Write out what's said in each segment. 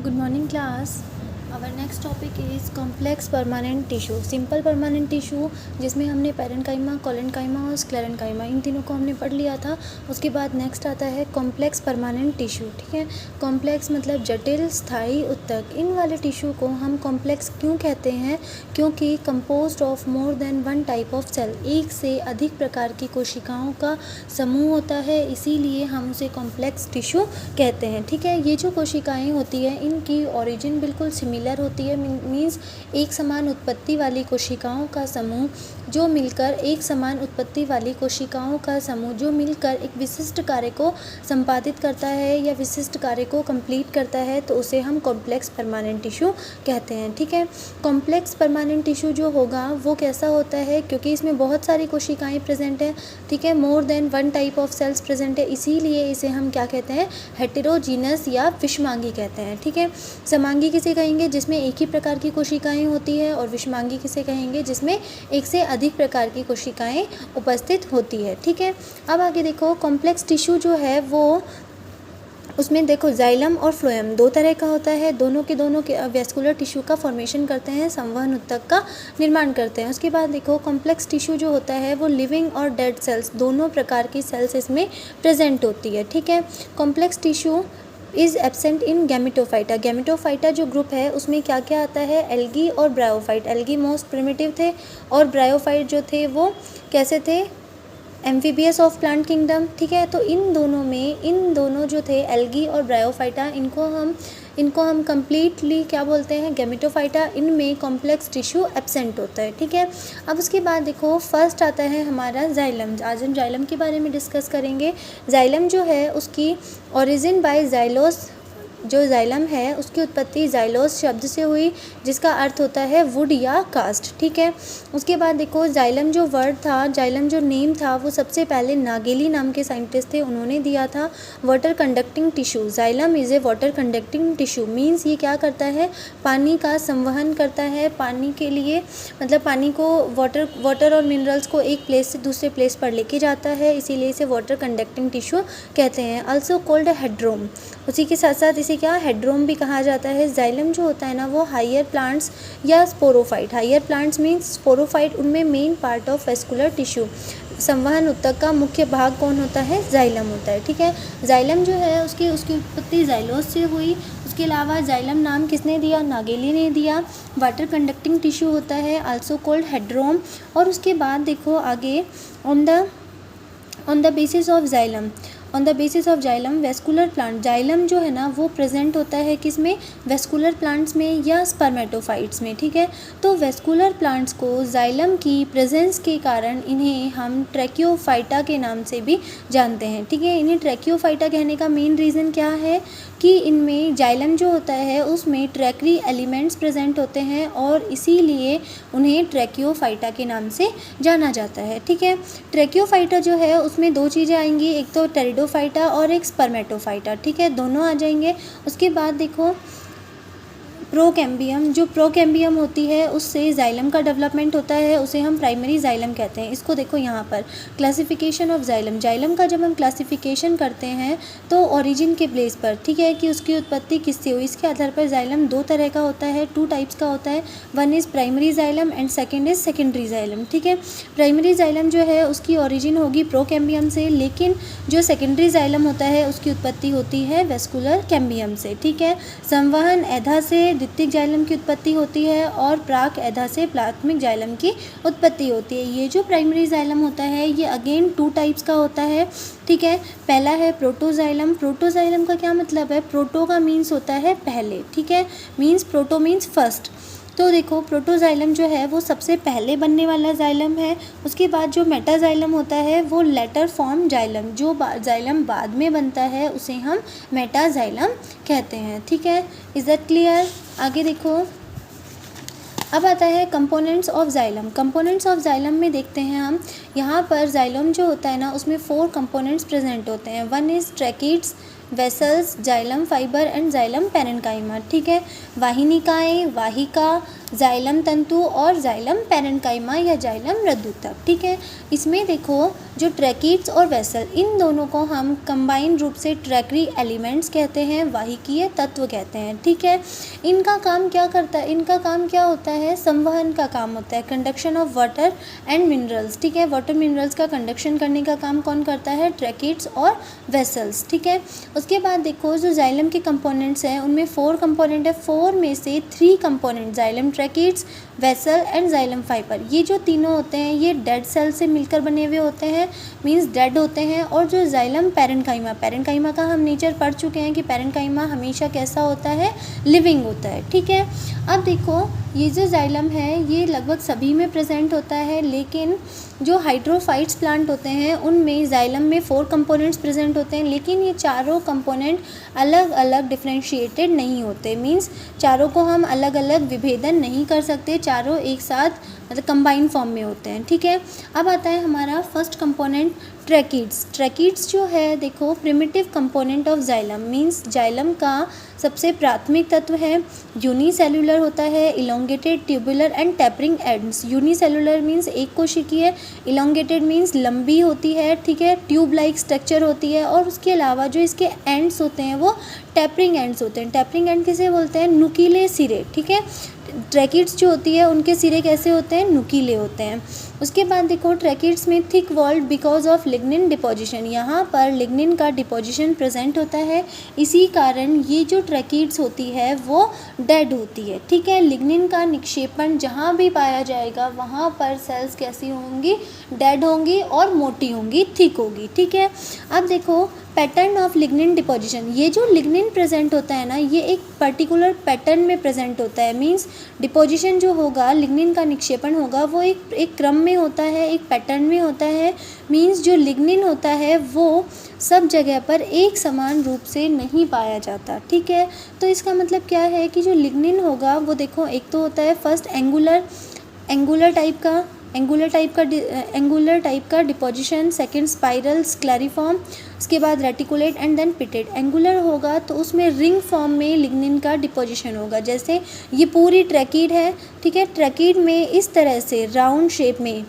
Good morning class. Our next topic is complex permanent tissue. Simple permanent tissue जिसमें हमने parenchyma, collenchyma और sclerenchyma इन तीनों को हमने पढ़ लिया था. उसके बाद नेक्स्ट आता है कॉम्प्लेक्स परमानेंट टिश्यू. ठीक है, कॉम्प्लेक्स मतलब जटिल, स्थायी, उत्तक. इन वाले टिश्यू को हम कॉम्प्लेक्स क्यों कहते हैं? क्योंकि composed of more than one type of cell, एक से अधिक प्रकार की कोशिकाओं का समूह होता है, इसीलिए हम उसे कॉम्प्लेक्स टिश्यू कहते हैं. ठीक है, ये जो कोशिकाएँ होती हैं इनकी ओरिजिन बिल्कुल सिमिलर होती है. मीन्स एक समान उत्पत्ति वाली कोशिकाओं का समूह जो मिलकर एक विशिष्ट कार्य को संपादित करता है या विशिष्ट कार्य को कंप्लीट करता है, तो उसे हम कॉम्प्लेक्स परमानेंट टिश्यू कहते हैं. ठीक है, कॉम्प्लेक्स परमानेंट टिश्यू जो होगा वो कैसा होता है? क्योंकि इसमें बहुत सारी कोशिकाएं प्रेजेंट हैं. ठीक है, मोर than one type of cells present है, इसीलिए इसे हम क्या कहते हैं? हेटेरोजीनस या विषमांगी कहते हैं. ठीक है, समांगी किसे कहेंगे? जिसमें एक ही प्रकार की कोशिकाएं होती है, और विषमांगी किसे कहेंगे? जिसमें एक से अधिक प्रकार की कोशिकाएं उपस्थित होती है. ठीक है, अब आगे देखो, कॉम्प्लेक्स टिश्यू जो है वो उसमें देखो जाइलम और फ्लोएम दो तरह का होता है. दोनों के वेस्कुलर टिश्यू का फॉर्मेशन करते हैं, संवहन उत्तक का निर्माण करते हैं. उसके बाद देखो कॉम्प्लेक्स टिश्यू जो होता है वो लिविंग और डेड सेल्स दोनों प्रकार की सेल्स इसमें प्रेजेंट होती है. ठीक है, complex tissue is absent in gametophyta. Gametophyta जो ग्रुप है उसमें क्या क्या आता है? एल्गी और ब्रायोफाइट. एल्गी मोस्ट प्रिमिटिव थे और ब्रायोफाइट जो थे वो कैसे थे? Amphibious of plant kingdom. ठीक है, तो इन दोनों जो थे एल्गी और ब्रायोफाइटा, इनको हम कम्प्लीटली क्या बोलते हैं? गैमेटोफाइटा. इनमें कॉम्प्लेक्स टिश्यू एब्सेंट होता है. ठीक है, अब उसके बाद देखो फर्स्ट आता है हमारा जाइलम. आज हम जाइलम के बारे में डिस्कस करेंगे. जाइलम जो है उसकी ओरिजिन बाय जाइलोस. जो जाइलम है उसकी उत्पत्ति जाइलोस शब्द से हुई, जिसका अर्थ होता है वुड या कास्ट. ठीक है, उसके बाद देखो जाइलम जो वर्ड था, जाइलम जो नेम था, वो सबसे पहले नागेली नाम के साइंटिस्ट थे, उन्होंने दिया था. Water conducting tissue. Xylem is a water conducting tissue. Means ये क्या करता है? पानी का संवहन करता है. पानी के लिए मतलब पानी को वाटर और मिनरल्स को एक प्लेस से दूसरे प्लेस पर लेके जाता है, इसीलिए इसे वाटर कंडक्टिंग टिश्यू कहते हैं. Also called hadrome. उसी के साथ साथ इसे क्या हेड्रोम भी कहा जाता है. जाइलम जो होता है ना वो हायर प्लांट्स या sporophyte. Higher plants means sporophyte, उनमें main part of vascular tissue, संवहन उत्तक का मुख्य भाग कौन होता है? जाइलम होता है. ठीक है, जाइलम जो है उसकी उत्पत्ति जाइलोस से हुई. उसके अलावा जाइलम नाम किसने दिया? नागेली ने दिया. वाटर कंडक्टिंग टिश्यू होता है, आल्सो कॉल्ड हेड्रोम. और उसके बाद देखो आगे on the basis of xylem vascular plant. Xylem जो है ना वो प्रेजेंट होता है किसमें? वेस्कुलर प्लांट्स में या स्पर्मेटोफाइट्स में. ठीक है, तो वेस्कुलर प्लांट्स को जाइलम की प्रेजेंस के कारण इन्हें हम ट्रैकियोफाइटा के नाम से भी जानते हैं. ठीक है, इन्हें ट्रैकियोफाइटा कहने का मेन रीज़न क्या है? कि इनमें जाइलम जो होता है उसमें ट्रैकरी एलिमेंट्स प्रेजेंट होते हैं और इसीलिए उन्हें ट्रैकियोफाइटा के नाम से जाना जाता है. ठीक है, ट्रैकियोफाइटा जो है उसमें दो चीज़ें आएंगी, एक तो टेरिडोफाइटा और एक स्पर्मेटोफाइटा. ठीक है, दोनों आ जाएंगे. उसके बाद देखो प्रोकैम्बियम. जो प्रोकैम्बियम होती है उससे जाइलम का डेवलपमेंट होता है, उसे हम प्राइमरी जाइलम कहते हैं. इसको देखो यहाँ पर क्लासिफिकेशन ऑफ जाइलम. जाइलम का जब हम क्लासिफिकेशन करते हैं तो ओरिजिन के प्लेस पर, ठीक है, कि उसकी उत्पत्ति किससे हुई, इसके आधार पर जाइलम दो तरह का होता है, टू टाइप्स का होता है. One is primary xylem and second is secondary xylem. ठीक है, प्राइमरी जाइलम जो है उसकी ओरिजिन होगी प्रोकैम्बियम से, लेकिन जो सेकेंडरी जाइलम होता है उसकी उत्पत्ति होती है वेस्कुलर कैम्बियम से. ठीक है, संवहन एधा से द्वितीयक जाइलम की उत्पत्ति होती है और प्राक एधा से प्राथमिक जाइलम की उत्पत्ति होती है. ये जो प्राइमरी जाइलम होता है ये अगेन टू टाइप्स का होता है. ठीक है, पहला है प्रोटोजाइलम. प्रोटोजाइलम का क्या मतलब है? प्रोटो का मीन्स होता है पहले. ठीक है, मीन्स प्रोटो मीन्स फर्स्ट. तो देखो प्रोटोजाइलम जो है वो सबसे पहले बनने वाला जाइलम है. उसके बाद जो मेटाजाइलम होता है वो लेटर फॉर्म जाइलम, जो जाइलम बाद में बनता है उसे हम मेटाजाइलम कहते हैं. ठीक है, इज़ दैट क्लियर? आगे देखो, अब आता है components of xylem. Components of xylem में देखते हैं हम, यहाँ पर जाइलम जो होता है ना उसमें 4 कंपोनेंट्स प्रेजेंट होते हैं. One is tracheids, vessels, xylem fibre and xylem parenchyma. ठीक है, वाहिनिकाएँ, वाहिका, जाइलम तंतु और जाइलम पैरेन्काइमा या जाइलम रद्दूतक, ठीक है। इसमें देखो जो ट्रैकिड्स और वेसल, इन दोनों को हम कंबाइन रूप से ट्रैकरी एलिमेंट्स कहते हैं, वाहिकीय तत्व कहते हैं, ठीक है। इनका काम क्या करता है, इनका काम क्या होता है, संवहन का काम होता है, conduction of water and minerals, ठीक है। वाटर मिनरल्स का कंडक्शन करने का काम कौन करता है, ट्रैकिड्स और वेसल्स, ठीक है। उसके बाद देखो जो जाइलम के कंपोनेंट्स हैं उनमें 4 कंपोनेंट है, 4 में से 3 component xylem tracheids, vessel and xylem fibre, ये जो तीनों होते हैं ये डेड सेल से मिलकर बने हुए होते हैं, मींस डेड होते हैं। और जो जाइलम पैरेन्काइमा, पैरेन्काइमा का हम नेचर पढ़ चुके हैं कि पैरेन्काइमा हमेशा कैसा होता है, लिविंग होता है, ठीक है। अब देखो ये जो जाइलम है ये लगभग सभी में प्रेजेंट होता है, लेकिन जो हाइड्रोफाइट्स प्लांट होते हैं उनमें जाइलम में 4 कंपोनेंट्स प्रेजेंट होते हैं, लेकिन ये चारों कंपोनेंट अलग अलग डिफ्रेंशिएटेड नहीं होते, मींस चारों को हम अलग अलग विभेदन नहीं कर सकते, चारों एक साथ मतलब कंबाइन फॉर्म में होते हैं, ठीक है। अब आता है हमारा फर्स्ट कंपोनेंट ट्रैकिड्स। ट्रैकिड्स जो है देखो primitive component of xylem, means xylem का सबसे प्राथमिक तत्व है, यूनिसेलुलर होता है, elongated, tubular and tapering ends. Unicellular means एक कोशिकीय, इलोंगेटेड मींस लंबी होती है, ठीक है, ट्यूब लाइक स्ट्रक्चर होती है, और उसके अलावा जो इसके एंड्स होते हैं वो टैपरिंग एंड्स होते हैं। टैपरिंग एंड किसे बोलते हैं, नुकीले सिरे, ठीक है। ट्रैकिड्स जो होती है उनके सिरे कैसे होते हैं, नुकीले होते हैं। उसके बाद देखो ट्रैकिड्स में thick walled because of lignin deposition, यहाँ पर लिग्निन का डिपोजिशन प्रेजेंट होता है, इसी कारण ये जो ट्रैकिड्स होती है वो डेड होती है, ठीक है। लिग्निन का निक्षेपण जहाँ भी पाया जाएगा वहाँ पर सेल्स कैसी होंगी, डेड होंगी और मोटी होंगी, थिक होगी, ठीक है। अब देखो पैटर्न ऑफ लिग्निन डिपोजिशन, ये जो लिग्निन प्रेजेंट होता है ना ये एक पर्टिकुलर पैटर्न में प्रेजेंट होता है, मींस डिपोजिशन जो होगा, लिग्निन का निक्षेपण होगा वो एक क्रम में होता है, एक पैटर्न में होता है, मींस जो लिग्निन होता है वो सब जगह पर एक समान रूप से नहीं पाया जाता, ठीक है। तो इसका मतलब क्या है कि जो लिग्निन होगा वो देखो एक तो होता है फर्स्ट एंगुलर टाइप का डिपोजिशन, सेकंड स्पाइरल स्क्लेरिफॉर्म, उसके बाद reticulate and then pitted. Angular होगा तो उसमें रिंग फॉर्म में लिग्निन का डिपोजिशन होगा, जैसे ये पूरी ट्रैकिड है, ठीक है। ट्रैकिड में इस तरह से राउंड शेप में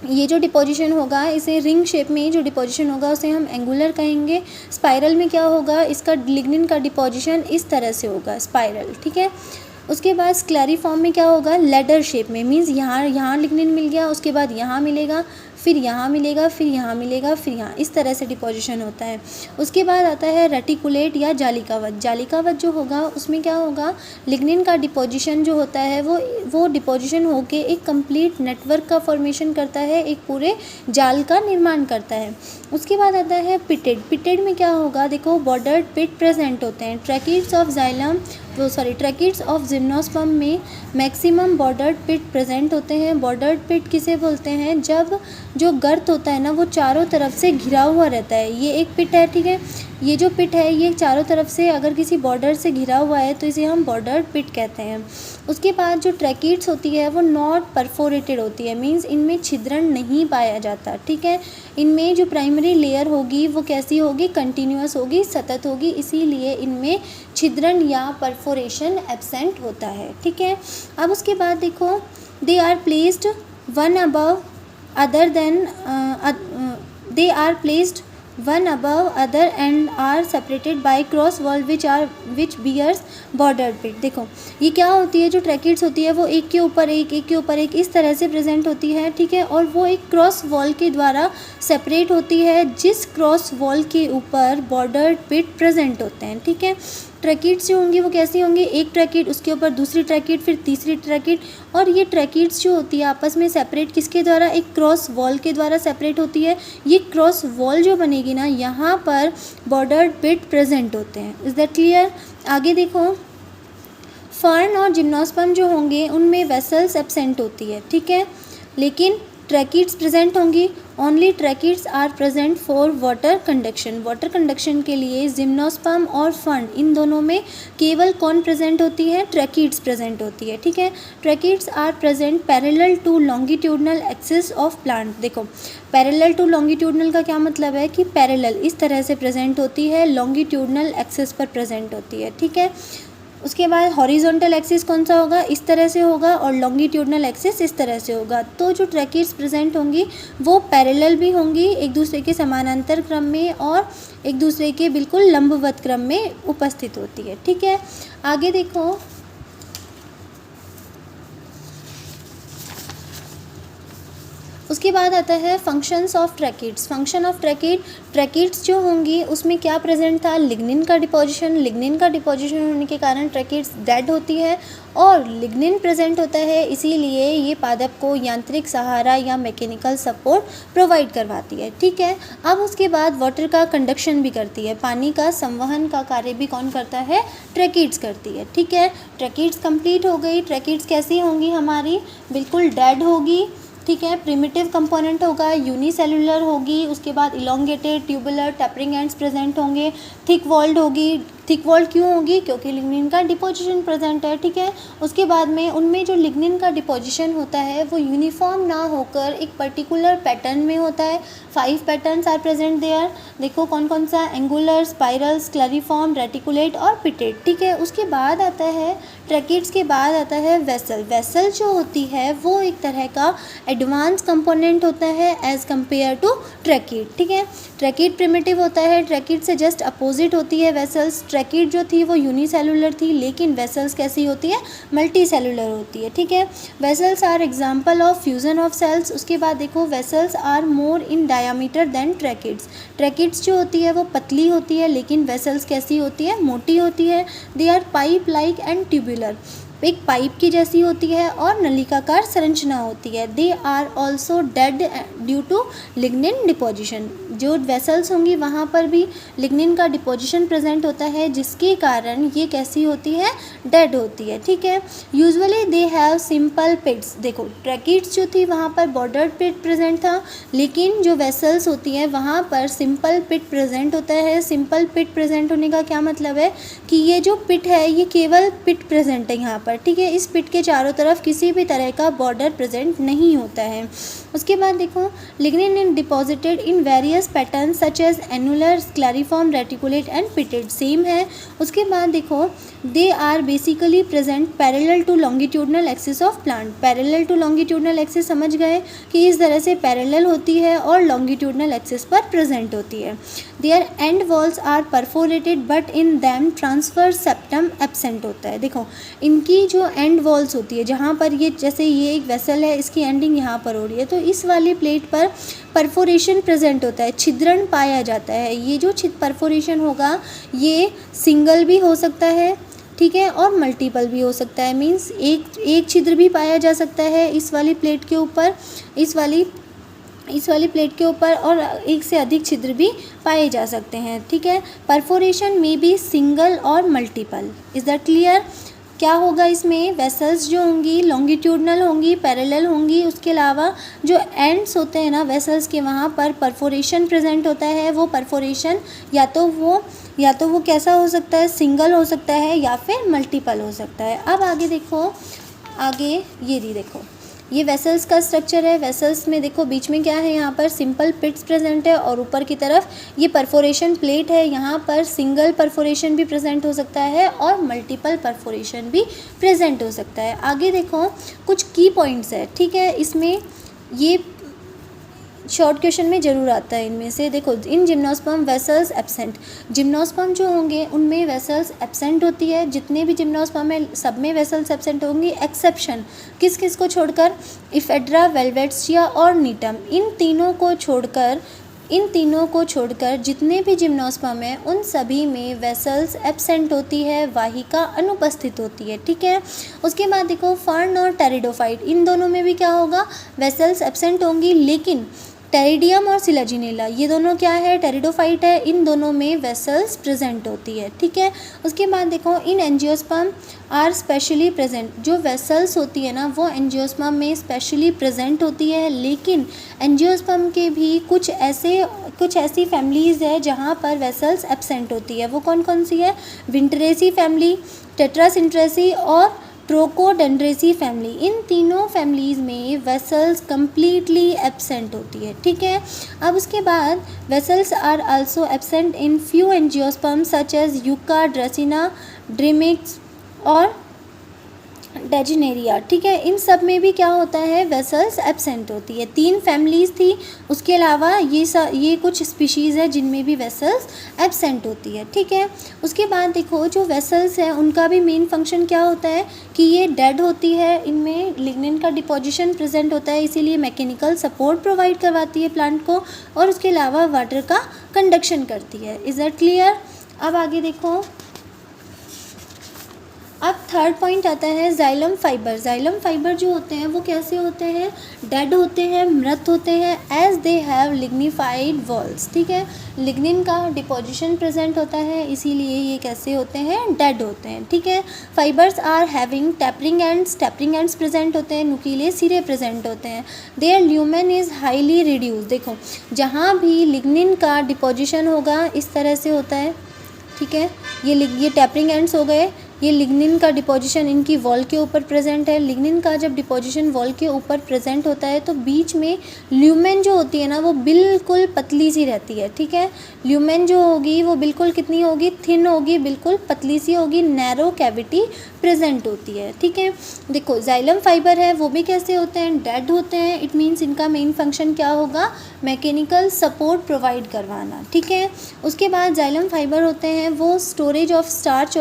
ये जो डिपोजिशन होगा, इसे रिंग शेप में जो डिपोजिशन होगा उसे हम एंगुलर कहेंगे। स्पाइरल में क्या होगा, इसका लिग्निन का डिपोजिशन इस तरह से होगा, स्पाइरल, ठीक है। उसके बाद स्क्लेरिफॉर्म में क्या होगा, लेडर शेप में, मींस यहाँ लिग्निन मिल गया, उसके बाद यहाँ मिलेगा, फिर यहाँ मिलेगा, फिर यहाँ मिलेगा, फिर यहाँ, इस तरह से डिपोजिशन होता है। उसके बाद आता है रेटिकुलेट या जालिकावत। जालिकावत जो होगा उसमें क्या होगा, लिग्निन का डिपोजिशन जो होता है वो डिपोजिशन होके एक कंप्लीट नेटवर्क का फॉर्मेशन करता है, एक पूरे जाल का निर्माण करता है। उसके बाद आता है पिटेड। पिटेड में क्या होगा, देखो बॉर्डर्ड पिट प्रेजेंट होते हैं। ट्रैकिड्स ऑफ जिम्नोस्पर्म में मैक्सिमम बॉर्डर्ड पिट प्रेजेंट होते हैं। बॉर्डर्ड पिट किसे बोलते हैं, जब जो गर्त होता है ना वो चारों तरफ से घिरा हुआ रहता है, ये एक पिट है, ठीक है। ये जो पिट है ये चारों तरफ से अगर किसी बॉर्डर से घिरा हुआ है तो इसे हम बॉर्डर्ड पिट कहते हैं। उसके बाद जो ट्रैकिड्स होती है वो नॉट परफोरेटेड होती है, मींस इनमें छिद्रण नहीं पाया जाता, ठीक है। इनमें जो प्राइमरी लेयर होगी वो कैसी होगी, कंटिन्यूअस होगी, सतत होगी, इसीलिए इनमें छिद्रण या परफोरेशन एब्सेंट होता है, ठीक है। अब उसके बाद देखो they are placed one above other and are separated by cross wall which bears bordered pit। देखो ये क्या होती है, जो ट्रैकिड्स होती है वो एक के ऊपर एक इस तरह से प्रेजेंट होती है, ठीक है। और वो एक क्रॉस वॉल के द्वारा सेपरेट होती है, जिस क्रॉस वॉल के ऊपर बॉर्डर्ड पिट प्रेजेंट होते हैं, ठीक है। ट्रैकिड्स जो होंगी वो कैसी होंगी, एक ट्रैकिड, उसके ऊपर दूसरी ट्रैकिड, फिर तीसरी ट्रैकिड, और ये ट्रैकिड्स जो होती है आपस में सेपरेट किसके द्वारा, एक क्रॉस वॉल के द्वारा सेपरेट होती है। ये क्रॉस वॉल जो बनेगी ना यहाँ पर बॉर्डर्ड पिट प्रेजेंट होते हैं। Is that clear. आगे देखो फर्न और जिम्नोस्पर्म जो होंगे उनमें वेसल्स एब्सेंट होती है, ठीक है, लेकिन ट्रैकिड्स प्रेजेंट होंगी। Only tracheids are present for water conduction. Water conduction के लिए जिम्नोस्पर्म और फर्न इन दोनों में केवल कौन प्रेजेंट होती है, ट्रैकिड्स प्रेजेंट होती है, ठीक है। Tracheids are present parallel to longitudinal axis of plant. देखो पैरेलल टू लॉन्गिट्यूडनल का क्या मतलब है कि पैरेलल इस तरह से प्रेजेंट होती है, लॉन्गिट्यूडनल एक्सिस पर प्रेजेंट होती है, ठीक है। उसके बाद हॉरिजॉन्टल एक्सिस कौन सा होगा, इस तरह से होगा, और लॉन्गिट्यूडनल एक्सिस इस तरह से होगा। तो जो ट्रैकीड्स प्रेजेंट होंगी वो पैरेलल भी होंगी, एक दूसरे के समानांतर क्रम में और एक दूसरे के बिल्कुल लंबवत क्रम में उपस्थित होती है। ठीक है, आगे देखो, उसके बाद आता है functions of tracheids. Function of tracheids जो होंगी उसमें क्या प्रेजेंट था, लिग्निन का डिपोजिशन। लिग्निन का डिपोजिशन होने के कारण ट्रैकीड्स डेड होती है और लिग्निन प्रेजेंट होता है, इसीलिए ये पादप को यांत्रिक सहारा या मैकेनिकल सपोर्ट प्रोवाइड करवाती है। ठीक है, अब उसके बाद वाटर का कंडक्शन भी करती है, पानी का संवहन का कार्य भी कौन करता है, ट्रैकीड्स करती है। ठीक है, ट्रैकीड्स कंप्लीट हो गई। ट्रैकीड्स कैसी होंगी हमारी, बिल्कुल डेड होगी। ठीक है, प्रिमिटिव कंपोनेंट होगा, यूनिसेलुलर होगी, उसके बाद elongated tubular tapering ends present होंगे, थिक वॉल्ड होगी। थिक वॉल्ड क्यों होगी, क्योंकि लिग्निन का डिपोजिशन प्रेजेंट है। ठीक है, उसके बाद में उनमें जो लिग्निन का डिपोजिशन होता है वो यूनिफॉर्म ना होकर एक पर्टिकुलर पैटर्न में होता है। 5 पैटर्न्स आर प्रेजेंट देयर। देखो कौन कौन सा, एंगुलर, स्पाइरल, स्क्लेरिफॉर्म, रेटिकुलेट और पिटेट। ठीक है, उसके बाद आता है ट्रैकीड्स के बाद आता है वेसल। वेसल जो होती है वो एक तरह का एडवांस कंपोनेंट होता है एज कम्पेयर टू ट्रैकीड। ठीक है, ट्रैकीड प्रिमिटिव होता है, ट्रैकीड से जस्ट अपोजिट होती है वेसल्स। ट्रैकीड जो थी वो यूनिसेलुलर थी, लेकिन वेसल्स कैसी होती है, मल्टी सेलुलर होती है। ठीक है, vessels are example of fusion of cells. उसके बाद देखो, vessels are more in diameter than tracheids. Tracheids जो होती है वो पतली होती है, लेकिन वेसल्स कैसी होती है, मोटी होती है। They are pipe like and tubular, एक पाइप की जैसी होती है और नलिकाकार संरचना होती है। They are also dead due to lignin deposition. जो वेसल्स होंगी वहाँ पर भी लिग्निन का डिपोजिशन प्रेजेंट होता है, जिसके कारण ये कैसी होती है, डेड होती है। ठीक है, यूजुअली दे हैव सिंपल पिट्स। देखो ट्रैकीड्स जो थी वहाँ पर बॉर्डर्ड पिट प्रेजेंट था, लेकिन जो वेसल्स होती हैं वहाँ पर सिंपल पिट प्रेजेंट होता है। सिंपल पिट प्रेजेंट होने का क्या मतलब है कि ये जो पिट है ये केवल पिट प्रेजेंट है यहाँ पर। ठीक है, इस पिट के चारों तरफ किसी भी तरह का बॉर्डर प्रेजेंट नहीं होता है। उसके बाद देखो, lignin in deposited in various pattern such as annular, scalariform, reticulate and pitted, same है। उसके बाद देखो, they are basically present parallel to longitudinal axis of plant. Parallel to longitudinal axis समझ गए कि इस तरह से पैरेलल होती है और लॉन्गिट्यूडनल एक्सिस पर प्रेजेंट होती है। Their end walls are perforated but in them transfer septum absent होता है। देखो इनकी जो एंड वॉल्स होती है, जहाँ पर ये, जैसे ये एक वेसल है, इसकी एंडिंग यहाँ पर हो रही है, तो इस वाली प्लेट पर परफोरेशन प्रेजेंट होता है, छिद्रण पाया जाता है। ये जो परफोरेशन होगा ये सिंगल भी हो सकता है, ठीक है, और मल्टीपल भी हो सकता है। मीन्स एक छिद्र भी पाया जा सकता है इस वाली प्लेट के ऊपर, इस वाली प्लेट के ऊपर, और एक से अधिक छिद्र भी पाए जा सकते हैं। ठीक है, परफोरेशन में बी सिंगल और मल्टीपल। Is that clear? क्या होगा इसमें, वेसल्स जो होंगी लॉन्गिट्यूडनल होंगी, पैरेलल होंगी, उसके अलावा जो एंड्स होते हैं ना वेसल्स के, वहाँ पर परफोरेशन प्रेजेंट होता है। वो परफोरेशन या तो वो कैसा हो सकता है, सिंगल हो सकता है या फिर मल्टीपल हो सकता है। अब आगे देखो, आगे ये देखो, ये वेसल्स का स्ट्रक्चर है। वेसल्स में देखो बीच में क्या है, यहाँ पर सिंपल पिट्स प्रेजेंट है और ऊपर की तरफ ये परफोरेशन प्लेट है। यहाँ पर सिंगल परफोरेशन भी प्रेजेंट हो सकता है और मल्टीपल परफोरेशन भी प्रेजेंट हो सकता है। आगे देखो कुछ की पॉइंट्स है, ठीक है, इसमें ये शॉर्ट क्वेश्चन में ज़रूर आता है इनमें से। देखो, इन जिम्नोस्पर्म वेसल्स एब्सेंट, जिम्नोस्पर्म जो होंगे उनमें वेसल्स एब्सेंट होती है। जितने भी जिम्नोस्पर्म है सब में वेसल्स एब्सेंट होंगी, एक्सेप्शन किस किस को छोड़कर, इफेड्रा, वेलवेट्सिया और नीटम, इन तीनों को छोड़कर जितने भी जिम्नोस्पर्म हैं उन सभी में वेसल्स एब्सेंट होती है, वाहिका अनुपस्थित होती है। ठीक है, उसके बाद देखो फर्न और टेरिडोफाइट, इन दोनों में भी क्या होगा, वेसल्स एब्सेंट होंगी, लेकिन टेरिडियम और सिलाजिनेला ये दोनों क्या है, टेरिडोफाइट है, इन दोनों में वेसल्स प्रेजेंट होती है। ठीक है, उसके बाद देखो in angiosperm are specially present, जो वेसल्स होती है ना वो एंजियोस्पर्म में स्पेशली प्रेजेंट होती है, लेकिन एंजियोस्पर्म के भी कुछ ऐसी फैमिलीज़ है जहाँ पर वेसल्स एब्सेंट होती है। वो कौन कौन सी है, विंटरेसी फैमिली, टेट्रासिंट्रेसी और ट्रोकोडेंड्रेसी फैमिली, इन तीनों फैमिलीज़ में वेसल्स कम्प्लीटली एब्सेंट होती है। ठीक है, अब उसके बाद vessels are also absent in few angiosperm such as yucca, dracaena, drimys और डेजिनेरिया, ठीक है। इन सब में भी क्या होता है, वेसल्स एब्सेंट होती है। 3 फैमिलीज़ थी, उसके अलावा ये कुछ स्पीशीज़ है जिनमें भी वेसल्स एब्सेंट होती है, ठीक है। उसके बाद देखो जो वेसल्स है उनका भी मेन फंक्शन क्या होता है कि ये डेड होती है, इनमें लिग्निन का डिपोजिशन प्रेजेंट होता है, इसीलिए मैकेनिकल सपोर्ट प्रोवाइड करवाती है प्लांट को, और उसके अलावा वाटर का कंडक्शन करती है। Is that clear? अब आगे देखो, अब थर्ड पॉइंट आता है जाइलम फाइबर। जाइलम फाइबर जो होते हैं वो कैसे होते हैं, डेड होते हैं, मृत होते हैं, as they have lignified walls, ठीक है। लिग्निन का डिपोजिशन प्रेजेंट होता है, इसीलिए ये कैसे होते हैं, डेड होते हैं, ठीक है। Fibres are having tapering ends present होते हैं, नुकीले सिरे प्रेजेंट होते हैं। Their lumen is highly reduce. देखो जहाँ भी लिग्निन का डिपोजिशन होगा इस तरह से होता है, ठीक है। ये टैपरिंग एंड्स हो गए, ये लिग्निन का डिपोजिशन इनकी वॉल के ऊपर प्रेजेंट है। लिग्निन का जब डिपोजिशन वॉल के ऊपर प्रेजेंट होता है तो बीच में ल्यूमेन जो होती है ना वो बिल्कुल पतली सी रहती है, ठीक है। ल्यूमेन जो होगी वो बिल्कुल कितनी होगी, थिन होगी, बिल्कुल पतली सी होगी, नैरो कैविटी प्रेजेंट होती है, ठीक है। देखो जाइलम फाइबर है वो भी कैसे होते हैं, डेड होते हैं। इट मीन्स इनका मेन फंक्शन क्या होगा, मैकेनिकल सपोर्ट प्रोवाइड करवाना, ठीक है। उसके बाद जाइलम फाइबर होते हैं वो स्टोरेज ऑफ स्टार्च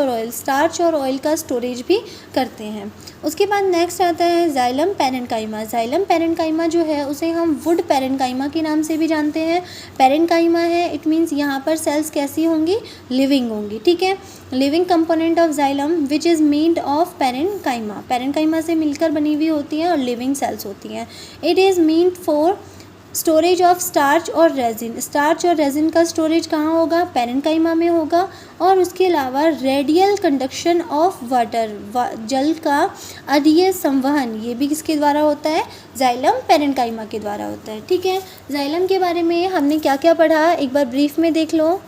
और ऑयल का स्टोरेज भी करते हैं। उसके बाद नेक्स्ट आता है जाइलम पैरेन्काइमा। जाइलम पैरेन्काइमा जो है उसे हम वुड पैरेन्काइमा के नाम से भी जानते हैं। पैरेन्काइमा है, इट मीन्स यहाँ पर सेल्स कैसी होंगी, लिविंग होंगी, ठीक है। Living component of xylem which is made of parenchyma, parenchyma से मिलकर बनी हुई होती है और लिविंग सेल्स होती हैं। It is meant for storage of starch और रेजिन। स्टार्च और रेजिन का स्टोरेज कहाँ होगा, पैरेन्काइमा में होगा। और उसके अलावा रेडियल कंडक्शन ऑफ वाटर, जल का अधीय संवहन, ये भी किसके द्वारा होता है, जाइलम पैरेन्काइमा के द्वारा होता है, ठीक है। जाइलम के बारे में हमने क्या क्या पढ़ा, एक बार ब्रीफ में देख लो।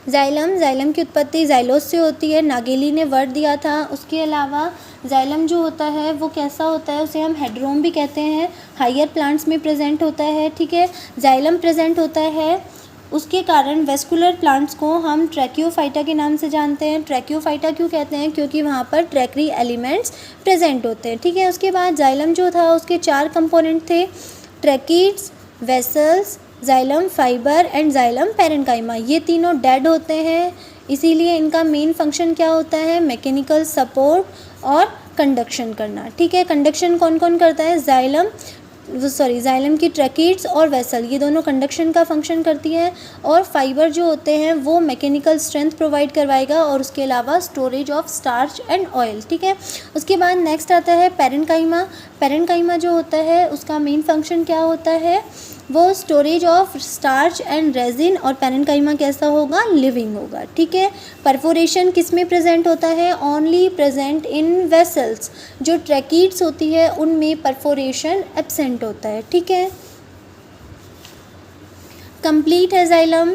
जाइलम की उत्पत्ति जाइलोस से होती है, नागेली ने वर्ड दिया था। उसके अलावा जाइलम जो होता है वो कैसा होता है, उसे हम हेड्रोम भी कहते हैं, हायर प्लांट्स में प्रेजेंट होता है, ठीक है। जाइलम प्रेजेंट होता है, उसके कारण वेस्कुलर प्लांट्स को हम ट्रैकियोफाइटा के नाम से जानते हैं। ट्रैकियोफाइटा क्यों कहते हैं, क्योंकि वहाँ पर ट्रैकरी एलिमेंट्स प्रेजेंट होते हैं, ठीक है। उसके बाद जाइलम जो था उसके 4 कंपोनेंट थे, tracheids, vessels, xylem fibre and xylem parenchyma. ये तीनों डेड होते हैं, इसीलिए इनका मेन फंक्शन क्या होता है, मैकेनिकल सपोर्ट और कंडक्शन करना, ठीक है। कंडक्शन कौन कौन करता है, जाइलम की ट्रैकिड्स और वेसल, ये दोनों कंडक्शन का फंक्शन करती हैं। और फाइबर जो होते हैं वो मैकेनिकल स्ट्रेंथ प्रोवाइड करवाएगा, और उसके अलावा storage of starch and oil, ठीक है। उसके बाद नेक्स्ट आता है पैरेन्काइमा। पैरेन्काइमा जो होता है उसका मेन फंक्शन क्या होता है, वो storage of starch and resin, और पैरेन्काइमा कैसा होगा, लिविंग होगा, ठीक है। परफोरेशन किस में प्रेजेंट होता है, ओनली प्रेजेंट इन वेसल्स। जो ट्रैकिड्स होती है उनमें परफोरेशन एब्सेंट होता है, ठीक है। कंप्लीट है जाइलम।